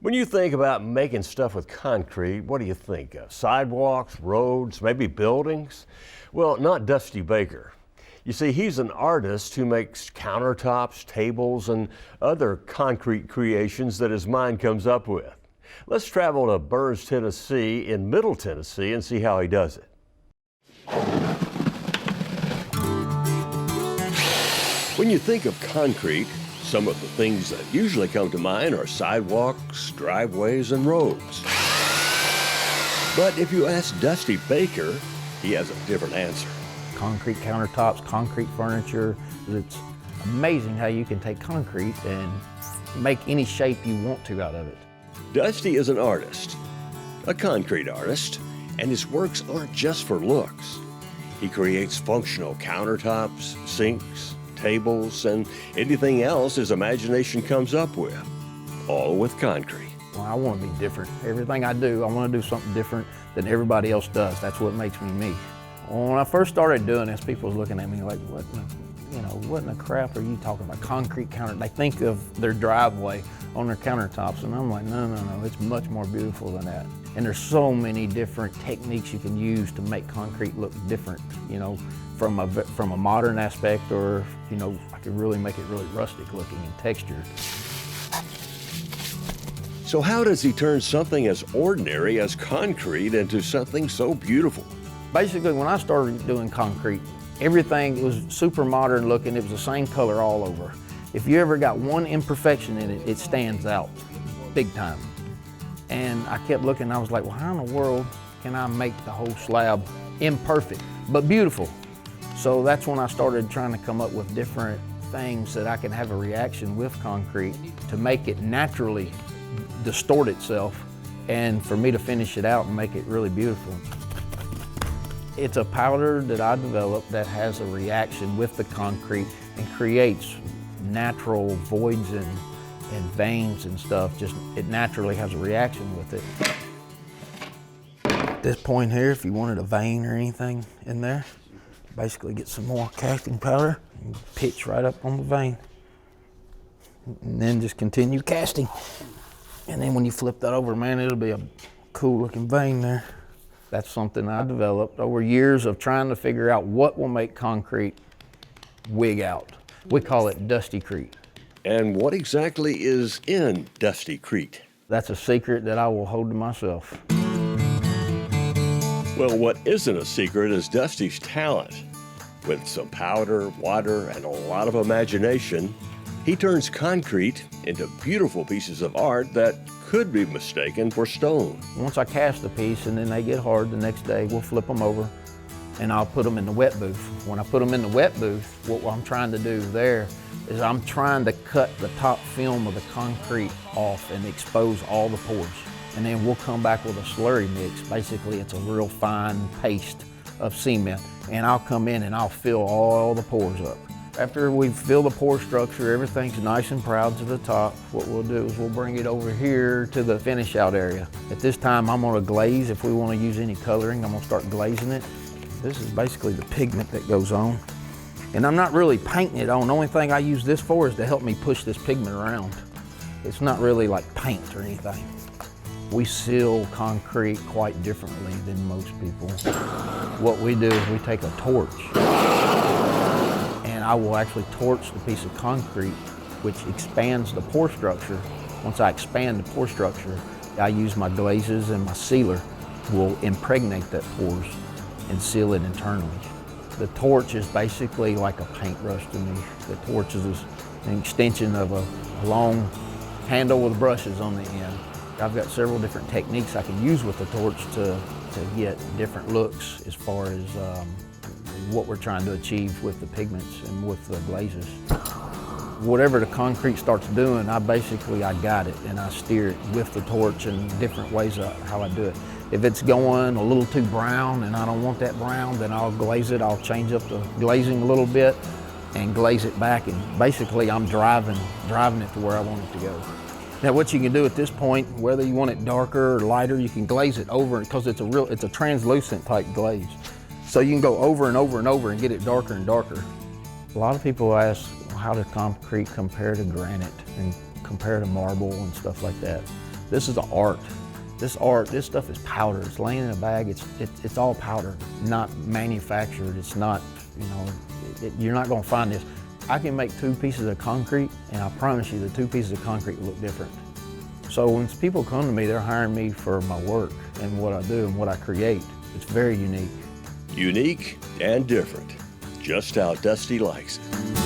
When you think about making stuff with concrete, what do you think of? Sidewalks, roads, maybe buildings? Well, not Dusty Baker. You see, he's an artist who makes countertops, tables, and other concrete creations that his mind comes up with. Let's travel to Burns, Tennessee, in Middle Tennessee, and see how he does it. When you think of concrete, some of the things that usually come to mind are sidewalks, driveways, and roads. But if you ask Dusty Baker, he has a different answer. Concrete countertops, concrete furniture. It's amazing how you can take concrete and make any shape you want to out of it. Dusty is an artist, a concrete artist, and his works aren't just for looks. He creates functional countertops, sinks, tables, and anything else his imagination comes up with, all with concrete. Well, I want to be different. Everything I do, I want to do something different than everybody else does. That's what makes me me. Well, when I first started doing this, people was looking at me like, what in the crap are you talking about? Concrete counter. They think of their driveway on their countertops, and I'm like, no, it's much more beautiful than that. And there's so many different techniques you can use to make concrete look different, from a modern aspect, or, I could really make it really rustic looking and textured. So how does he turn something as ordinary as concrete into something so beautiful? Basically, when I started doing concrete, everything was super modern looking. It was the same color all over. If you ever got one imperfection in it, it stands out big time. And I kept looking, I was like, well, how in the world can I make the whole slab imperfect, but beautiful? So that's when I started trying to come up with different things that I can have a reaction with concrete to make it naturally distort itself, and for me to finish it out and make it really beautiful. It's a powder that I developed that has a reaction with the concrete and creates natural voids and veins and stuff. It naturally has a reaction with it. At this point here, if you wanted a vein or anything in there, basically get some more casting powder and pitch right up on the vein. And then just continue casting. And then when you flip that over, man, it'll be a cool looking vein there. That's something I developed over years of trying to figure out what will make concrete wig out. We call it Dusty-crete. And what exactly is in Dusty-crete? That's a secret that I will hold to myself. Well, what isn't a secret is Dusty's talent. With some powder, water, and a lot of imagination, he turns concrete into beautiful pieces of art that could be mistaken for stone. Once I cast a piece and then they get hard, the next day we'll flip them over and I'll put them in the wet booth. When I put them in the wet booth, what I'm trying to do there is I'm trying to cut the top film of the concrete off and expose all the pores. And then we'll come back with a slurry mix. Basically, it's a real fine paste of cement. And I'll come in and I'll fill all the pores up. After we fill the pore structure, everything's nice and proud to the top. What we'll do is we'll bring it over here to the finish out area. At this time, I'm gonna glaze. If we wanna use any coloring, I'm gonna start glazing it. This is basically the pigment that goes on. And I'm not really painting it on. The only thing I use this for is to help me push this pigment around. It's not really like paint or anything. We seal concrete quite differently than most people. What we do is we take a torch, and I will actually torch the piece of concrete, which expands the pore structure. Once I expand the pore structure, I use my glazes, and my sealer will impregnate that pores and seal it internally. The torch is basically like a paintbrush to me. The torch is an extension of a long handle with brushes on the end. I've got several different techniques I can use with the torch to get different looks as far as what we're trying to achieve with the pigments and with the glazes. Whatever the concrete starts doing, I guide it and I steer it with the torch in different ways of how I do it. If it's going a little too brown and I don't want that brown, then I'll glaze it. I'll change up the glazing a little bit and glaze it back, and basically I'm driving it to where I want it to go. Now what you can do at this point, whether you want it darker or lighter, you can glaze it over, because it's a translucent type glaze. So you can go over and over and over and get it darker and darker. A lot of people ask, how does concrete compare to granite and compare to marble and stuff like that? This is the art. This stuff is powder. It's laying in a bag. It's all powder, not manufactured. It's not, you know, you're not going to find this. I can make 2 pieces of concrete, and I promise you the 2 pieces of concrete look different. So when people come to me, they're hiring me for my work and what I do and what I create. It's very unique. Unique and different, just how Dusty likes it.